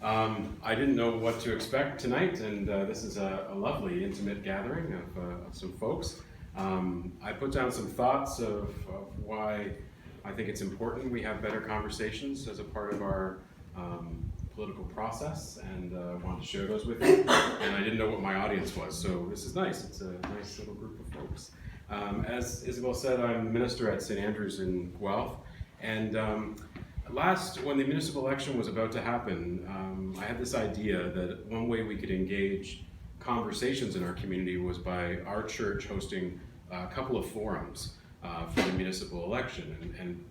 I didn't know what to expect tonight, and this is a lovely, intimate gathering of some folks. I put down some thoughts of why I think it's important we have better conversations as a part of our political process, and wanted to share those with you. And I didn't know what my audience was, so this is nice. It's a nice little group of folks. As Isabel said, I'm a minister at St. Andrews in Guelph, and when the municipal election was about to happen, I had this idea that one way we could engage conversations in our community was by our church hosting a couple of forums for the municipal election, and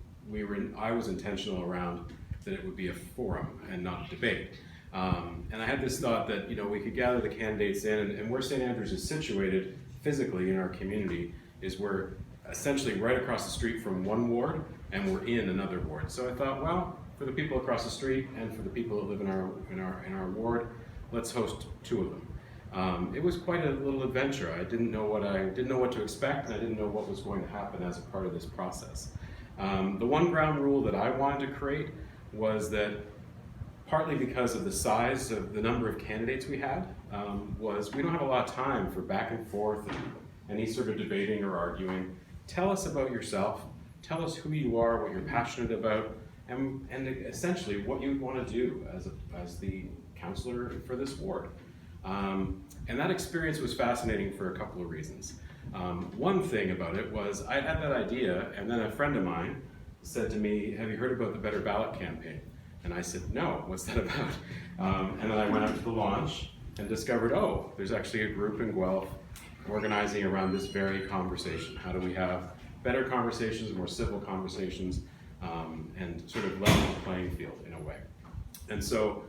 I was intentional around that it would be a forum and not a debate. And I had this thought that we could gather the candidates in, and where St. Andrews is situated physically in our community is we're essentially right across the street from one ward, and we're in another ward. So I thought, well, for the people across the street and for the people that live in our ward, let's host two of them. It was quite a little adventure. I didn't know what to expect, and I didn't know what was going to happen as a part of this process. The one ground rule that I wanted to create was that, partly because of the size of the number of candidates we had, was we don't have a lot of time for back and forth and any sort of debating or arguing. Tell us about yourself. Tell us who you are, what you're passionate about, and essentially what you want to do as the counselor for this ward. And that experience was fascinating for a couple of reasons. One thing about it was I had that idea, and then a friend of mine said to me, "Have you heard about the Better Ballot Campaign?" And I said, "No, what's that about?" And then I went out to the launch and discovered, oh, there's actually a group in Guelph organizing around this very conversation. How do we have better conversations, more civil conversations, and sort of level the playing field in a way. And so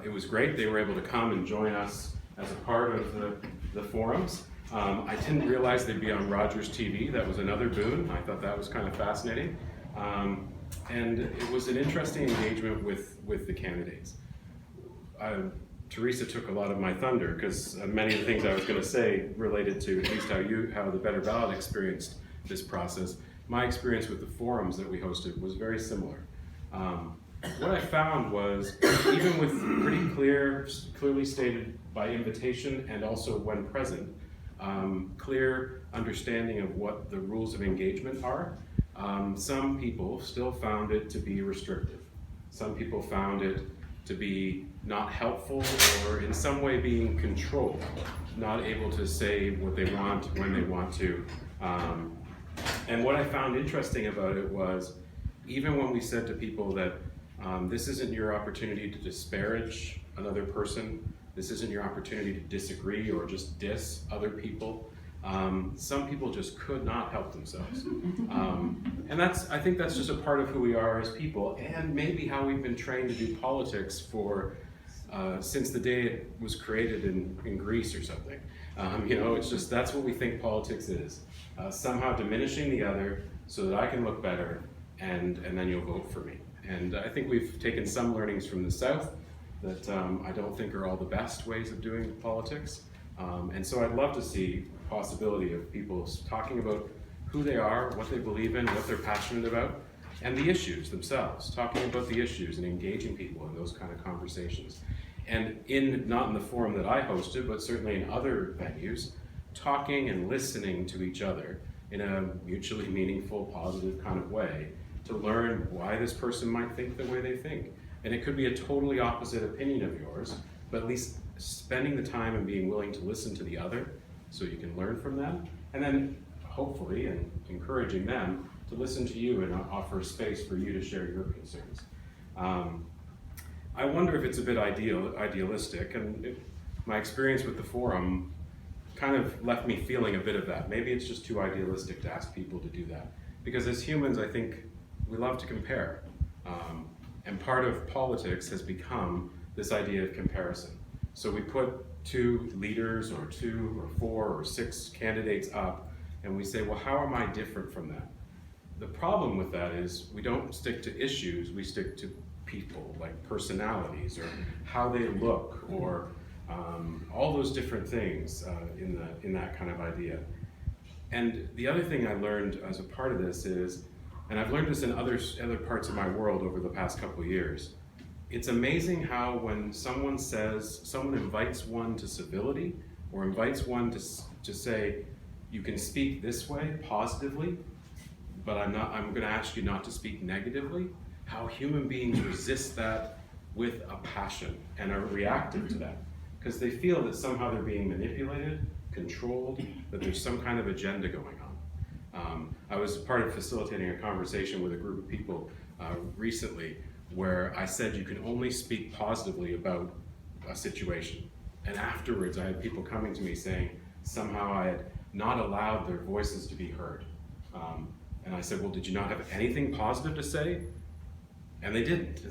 it was great. They were able to come and join us as a part of the forums. I didn't realize they'd be on Rogers TV. That was another boon. I thought that was kind of fascinating. And it was an interesting engagement with the candidates. Teresa took a lot of my thunder, because many of the things I was going to say related to at least how the Better Ballot experienced this process. My experience with the forums that we hosted was very similar. What I found was, even with pretty clearly stated by invitation and also when present, clear understanding of what the rules of engagement are, some people still found it to be restrictive. Some people found it to be not helpful, or in some way being controlled, not able to say what they want when they want to. And what I found interesting about it was, even when we said to people that this isn't your opportunity to disparage another person, this isn't your opportunity to disagree or just diss other people, some people just could not help themselves. And I think that's just a part of who we are as people, and maybe how we've been trained to do politics since the day it was created in Greece or something. It's just, that's what we think politics is. Somehow diminishing the other so that I can look better, and then you'll vote for me. And I think we've taken some learnings from the South that I don't think are all the best ways of doing politics. And so I'd love to see the possibility of people talking about who they are, what they believe in, what they're passionate about, and the issues themselves, talking about the issues and engaging people in those kind of conversations. And not in the forum that I hosted, but certainly in other venues, talking and listening to each other in a mutually meaningful, positive kind of way to learn why this person might think the way they think. And it could be a totally opposite opinion of yours, but at least spending the time and being willing to listen to the other so you can learn from them, and then hopefully and encouraging them to listen to you and offer space for you to share your concerns. I wonder if it's a bit idealistic, and my experience with the forum kind of left me feeling a bit of that. Maybe it's just too idealistic to ask people to do that. Because as humans, I think we love to compare. And part of politics has become this idea of comparison. So we put two leaders or 2 or 4 or 6 candidates up, and we say, well, how am I different from that? The problem with that is we don't stick to issues, we stick to people, like personalities, or how they look, or all those different things in that kind of idea. And the other thing I learned as a part of this is, and I've learned this in other parts of my world over the past couple of years, it's amazing how when someone invites one to civility, or invites one to say, you can speak this way positively, but I'm going to ask you not to speak negatively, how human beings resist that with a passion and are reactive to that. Because they feel that somehow they're being manipulated, controlled, that there's some kind of agenda going on. I was part of facilitating a conversation with a group of people recently where I said you can only speak positively about a situation. And afterwards I had people coming to me saying somehow I had not allowed their voices to be heard. And I said, well, did you not have anything positive to say? And they didn't.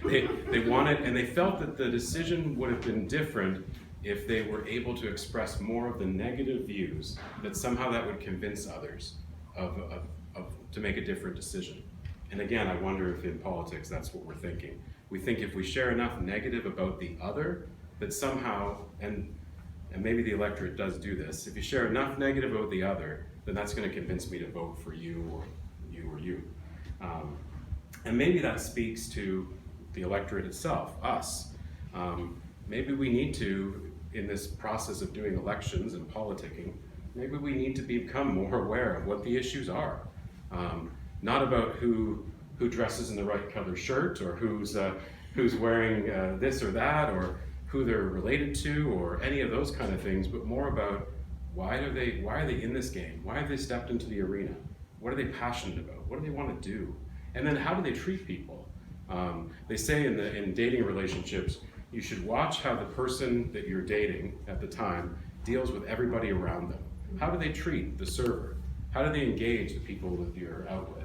They wanted, and they felt that the decision would have been different if they were able to express more of the negative views, that somehow that would convince others to make a different decision. And again, I wonder if in politics that's what we're thinking. We think if we share enough negative about the other, that somehow, and maybe the electorate does do this, if you share enough negative about the other, then that's going to convince me to vote for you or you or you. And maybe that speaks to the electorate itself, us. Maybe we need to, in this process of doing elections and politicking, maybe we need to become more aware of what the issues are. Not about who dresses in the right color shirt, or who's wearing this or that, or who they're related to, or any of those kind of things, but more about why are they in this game? Why have they stepped into the arena? What are they passionate about? What do they want to do? And then how do they treat people? They say in dating relationships, you should watch how the person that you're dating at the time deals with everybody around them. How do they treat the server? How do they engage the people that you're out with?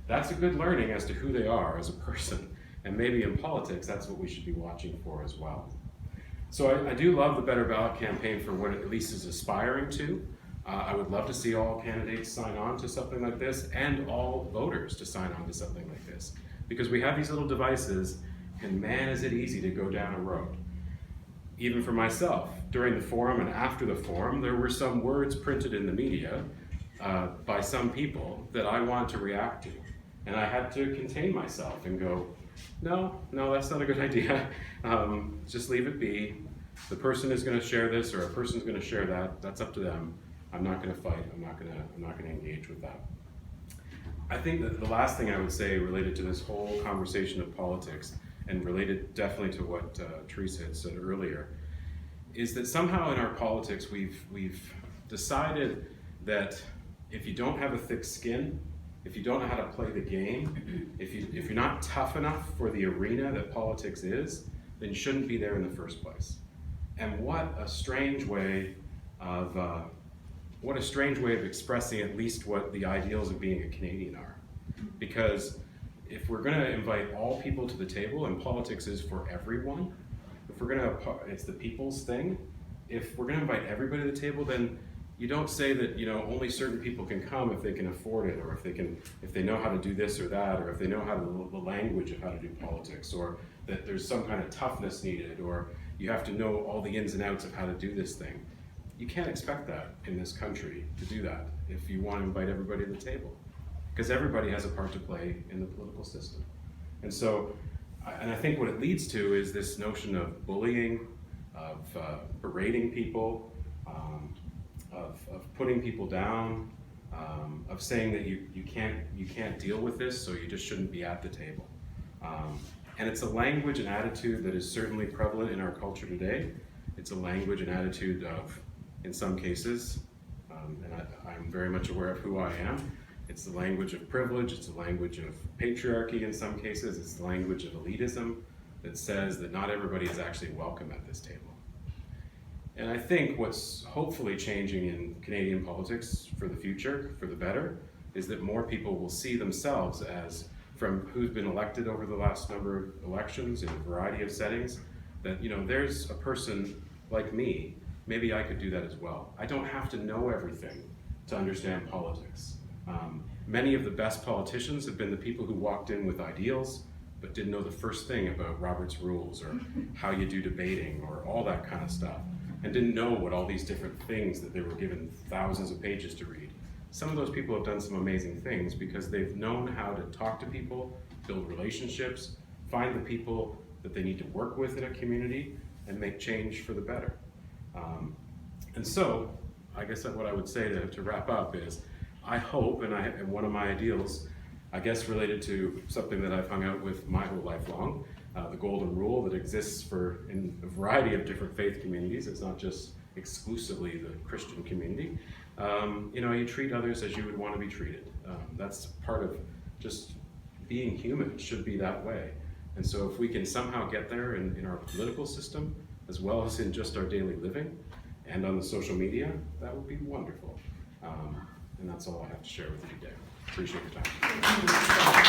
That's a good learning as to who they are as a person. And maybe in politics, that's what we should be watching for as well. So I do love the Better Ballot Campaign for what it at least is aspiring to. I would love to see all candidates sign on to something like this, and all voters to sign on to something like this. Because we have these little devices, and man, is it easy to go down a road. Even for myself, during the forum and after the forum, there were some words printed in the media by some people that I wanted to react to. And I had to contain myself and go, no, that's not a good idea. Just leave it be. The person is going to share this, or a person's going to share that. That's up to them. I'm not going to fight. I'm not going to engage with that. I think that the last thing I would say related to this whole conversation of politics, and related definitely to what Teresa had said earlier, is that somehow in our politics we've decided that if you don't have a thick skin, if you don't know how to play the game, if you're not tough enough for the arena that politics is, then you shouldn't be there in the first place. And what a strange way of expressing at least what the ideals of being a Canadian are. Because if we're going to invite all people to the table, and politics is for everyone, if we're going to, it's the people's thing, if we're going to invite everybody to the table, then you don't say that, only certain people can come if they can afford it, or if they know how to do this or that, or if they know how the language of how to do politics, or that there's some kind of toughness needed, or you have to know all the ins and outs of how to do this thing. You can't expect that in this country to do that if you want to invite everybody to the table, because everybody has a part to play in the political system. And so, I think what it leads to is this notion of bullying, of berating people, of putting people down, of saying that you can't deal with this, so you just shouldn't be at the table. And it's a language and attitude that is certainly prevalent in our culture today. It's a language and attitude of, in some cases, and I'm very much aware of who I am, it's the language of privilege, it's the language of patriarchy in some cases, it's the language of elitism that says that not everybody is actually welcome at this table. And I think what's hopefully changing in Canadian politics for the future, for the better, is that more people will see themselves as, from who's been elected over the last number of elections in a variety of settings, that there's a person like me, maybe I could do that as well. I don't have to know everything to understand politics. Many of the best politicians have been the people who walked in with ideals, but didn't know the first thing about Robert's rules, or how you do debating, or all that kind of stuff, and didn't know what all these different things that they were given thousands of pages to read. Some of those people have done some amazing things because they've known how to talk to people, build relationships, find the people that they need to work with in a community and make change for the better. And so, I guess that what I would say to wrap up is, I hope, and one of my ideals, I guess related to something that I've hung out with my whole life long, the golden rule that exists in a variety of different faith communities. It's not just exclusively the Christian community. You treat others as you would want to be treated. That's part of just being human. It should be that way. And so if we can somehow get there in our political system, as well as in just our daily living and on the social media, that would be wonderful. And that's all I have to share with you today. Appreciate your time.